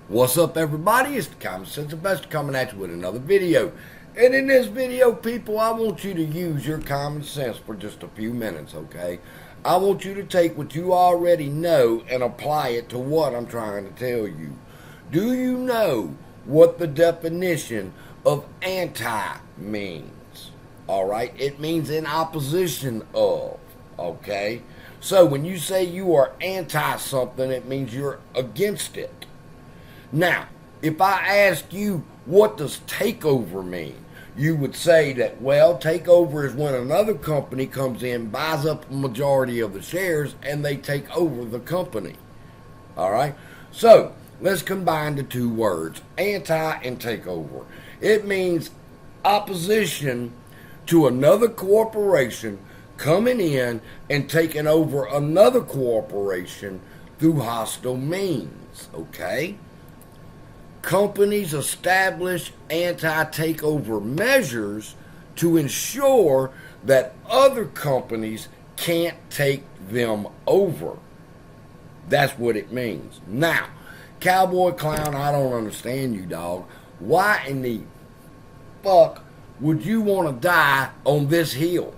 What's up, everybody? It's the Common Sense Investor coming at you with another video. And in this video, people, I want you to use your common sense for just a few minutes, okay? I want you to take what you already know and apply it to what I'm trying to tell you. Do you know what the definition of anti means? All right? It means in opposition of, okay? So when you say you are anti something, it means you're against it. Now, if I ask you, what does takeover mean? You would say that, well, takeover is when another company comes in, buys up a majority of the shares, and they take over the company. All right? So, let's combine the two words, anti and takeover. It means opposition to another corporation coming in and taking over another corporation through hostile means, okay? Companies establish anti-takeover measures to ensure that other companies can't take them over. That's what it means. Now, Cowboy Clown, I don't understand you, dog. Why in the fuck would you want to die on this hill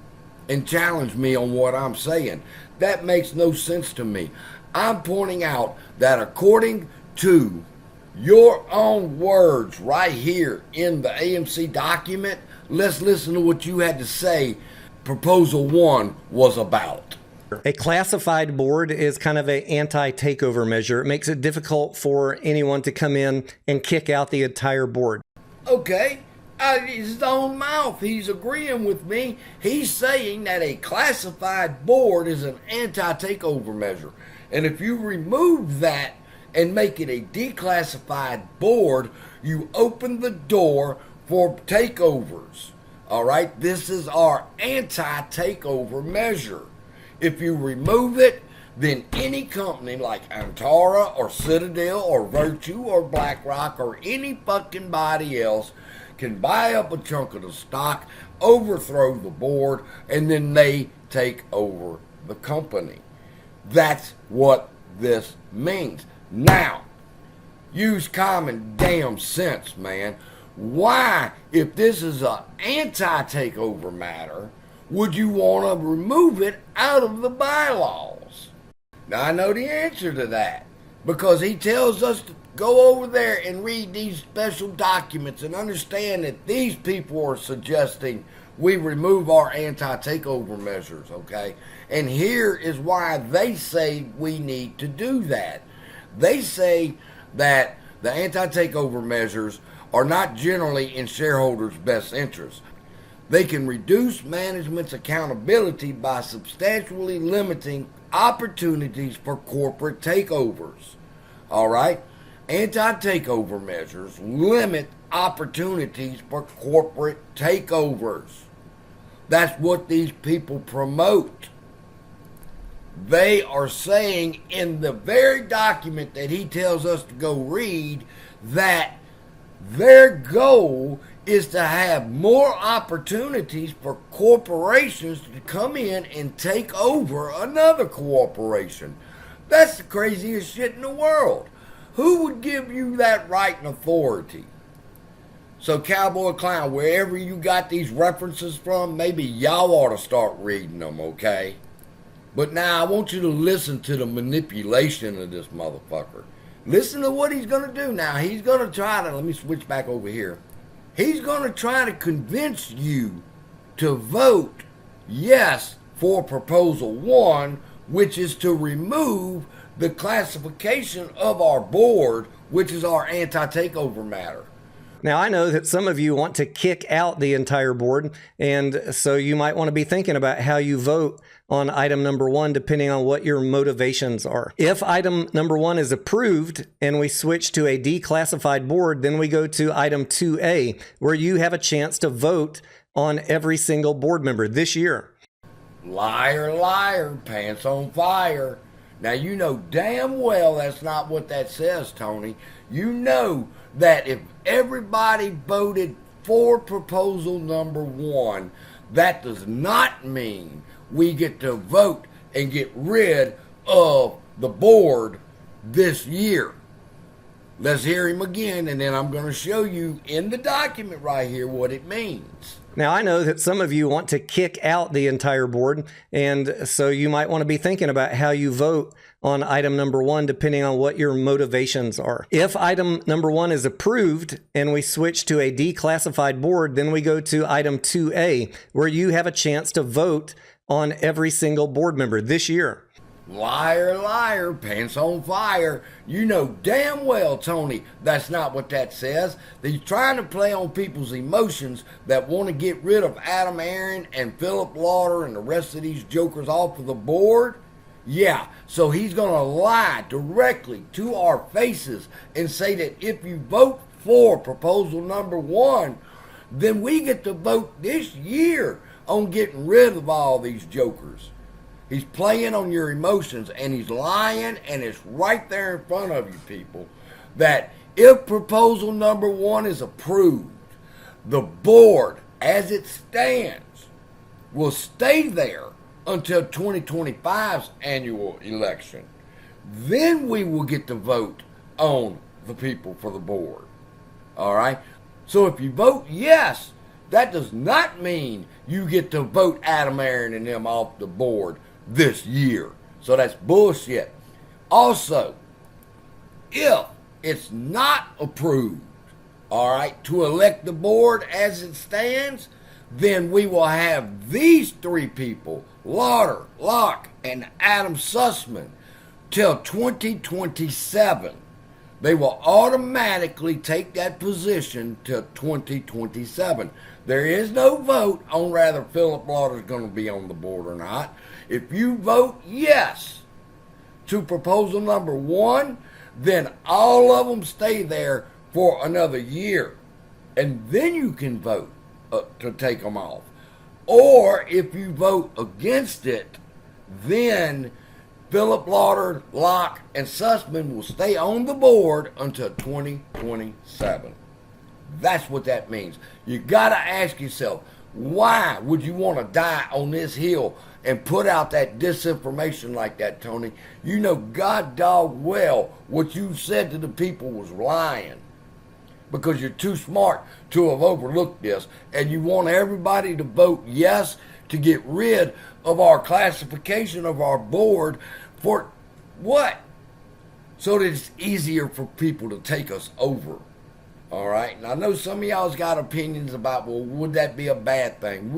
and challenge me on what I'm saying? That makes no sense to me. I'm pointing out that according to your own words right here in the AMC document, let's listen to what you had to say Proposal 1 was about. A classified board is kind of an anti-takeover measure. It makes it difficult for anyone to come in and kick out the entire board. Okay, his own mouth, he's agreeing with me. He's saying that a classified board is an anti-takeover measure. And if you remove that and make it a declassified board, you open the door for takeovers. All right, this is our anti-takeover measure. If you remove it, then any company like Antara or Citadel or Virtue or BlackRock or any fucking body else can buy up a chunk of the stock, overthrow the board, and then they take over the company. That's what this means. Now, use common damn sense, man. Why, if this is an anti-takeover matter, would you want to remove it out of the bylaws? Now, I know the answer to that, because he tells us to go over there and read these special documents and understand that these people are suggesting we remove our anti-takeover measures, okay? And here is why they say we need to do that. They say that the anti-takeover measures are not generally in shareholders' best interest. They can reduce management's accountability by substantially limiting opportunities for corporate takeovers. All right? Anti-takeover measures limit opportunities for corporate takeovers. That's what these people promote. They are saying in the very document that he tells us to go read that their goal is to have more opportunities for corporations to come in and take over another corporation. That's the craziest shit in the world. Who would give you that right and authority? So, Cowboy Clown, wherever you got these references from, maybe y'all ought to start reading them, okay? But now I want you to listen to the manipulation of this motherfucker. Listen to what he's going to do now. He's going to try to, let me switch back over here. He's going to try to convince you to vote yes for Proposal 1, which is to remove the classification of our board, which is our anti-takeover matter. Now, I know that some of you want to kick out the entire board, and so you might want to be thinking about how you vote on item number 1, depending on what your motivations are. If item number 1 is approved and we switch to a declassified board, then we go to item 2A, where you have a chance to vote on every single board member this year. Liar, liar, pants on fire. Now, you know damn well that's not what that says, Tony. You know that if everybody voted for proposal number 1, that does not mean we get to vote and get rid of the board this year. Let's hear him again, and then I'm going to show you in the document right here what it means. Now, I know that some of you want to kick out the entire board, and so you might want to be thinking about how you vote on item number 1, depending on what your motivations are. If item number 1 is approved and we switch to a declassified board, then we go to item 2A, where you have a chance to vote on every single board member this year. Liar, liar, pants on fire. You know damn well, Tony, that's not what that says. He's trying to play on people's emotions that want to get rid of Adam Aaron and Philip Lauder and the rest of these jokers off of the board. Yeah, so he's going to lie directly to our faces and say that if you vote for proposal number 1, then we get to vote this year on getting rid of all these jokers. He's playing on your emotions, and he's lying, and it's right there in front of you, people, that if proposal number 1 is approved, the board, as it stands, will stay there until 2025's annual election. Then we will get to vote on the people for the board. All right? So if you vote yes, that does not mean you get to vote Adam Aaron and them off the board this year. So that's bullshit. Also, if it's not approved, all right, to elect the board as it stands, then we will have these 3 people, Lauder, Locke, and Adam Sussman, till 2027. They will automatically take that position till 2027. There is no vote on whether Philip Lauder is going to be on the board or not. If you vote yes to proposal number 1, then all of them stay there for another year. And then you can vote to take them off. Or if you vote against it, then Philip Lauder, Locke, and Sussman will stay on the board until 2027. That's what that means. You got to ask yourself, why would you want to die on this hill and put out that disinformation like that, Tony? You know God dog well what you said to the people was lying, because you're too smart to have overlooked this, and you want everybody to vote yes to get rid of our classification of our board. For what? So that it's easier for people to take us over. All right, and I know some of y'all's got opinions about, well, would that be a bad thing?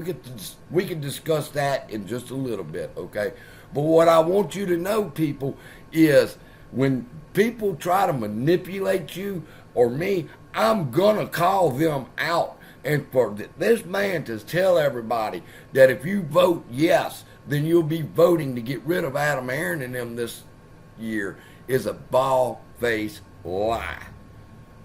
We can discuss that in just a little bit, okay? But what I want you to know, people, is when people try to manipulate you or me, I'm gonna call them out. And for this man to tell everybody that if you vote yes, then you'll be voting to get rid of Adam Aaron and them this year is a bald-faced lie.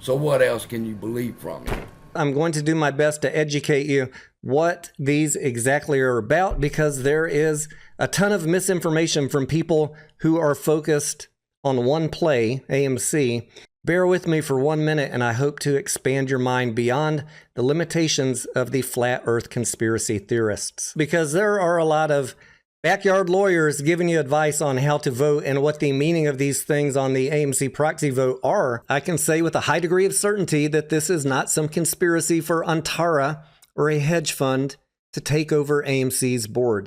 So what else can you believe from it? I'm going to do my best to educate you what these exactly are about, because there is a ton of misinformation from people who are focused on one play, AMC. Bear with me for 1 minute, and I hope to expand your mind beyond the limitations of the flat earth conspiracy theorists, because there are a lot of backyard lawyers giving you advice on how to vote and what the meaning of these things on the AMC proxy vote are. I can say with a high degree of certainty that this is not some conspiracy for Antara or a hedge fund to take over AMC's board.